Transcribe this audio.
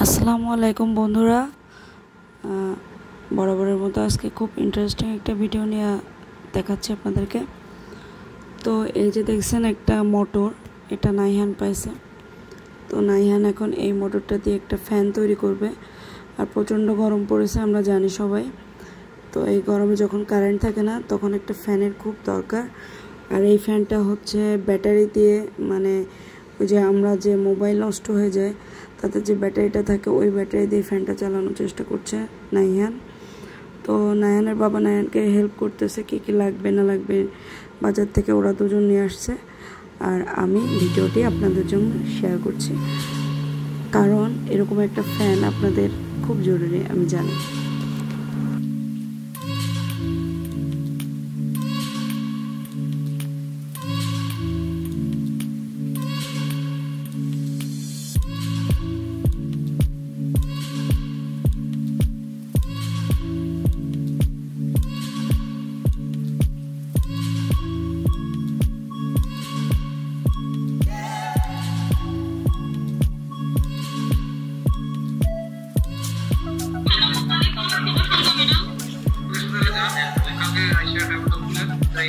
আসসালামু আলাইকুম বন্ধুরা। বরাবরের মতো আজকে খুব ইন্টারেস্টিং একটা ভিডিও নিয়ে দেখাচ্ছি আপনাদেরকে। তো এই যে দেখছেন একটা মোটর, এটা নাইহান পাইছে। তো নাইহান এখন এই মোটরটা দিয়ে একটা ফ্যান তৈরি করবে। আর প্রচণ্ড গরম পড়েছে, আমরা জানি সবাই। তো এই গরমে যখন কারেন্ট থাকে না, তখন একটা ফ্যানের খুব দরকার। আর এই ফ্যানটা হচ্ছে ব্যাটারি দিয়ে, মানে ওই যে আমরা যে মোবাইল নষ্ট হয়ে যায় তাতে যে ব্যাটারিটা থাকে, ওই ব্যাটারি দিয়ে ফ্যানটা চালানোর চেষ্টা করছে নাইহান। তো নাইহানের বাবা নাইহানকে হেল্প করতেছে, কী কী লাগবে না লাগবে বাজার থেকে ওরা দুজন নিয়ে আসছে। আর আমি ভিডিওটি আপনাদের জন্য শেয়ার করছি, কারণ এরকম একটা ফ্যান আপনাদের খুব জরুরি, আমি জানি। কালকে আইসা টাকা তুলে যাই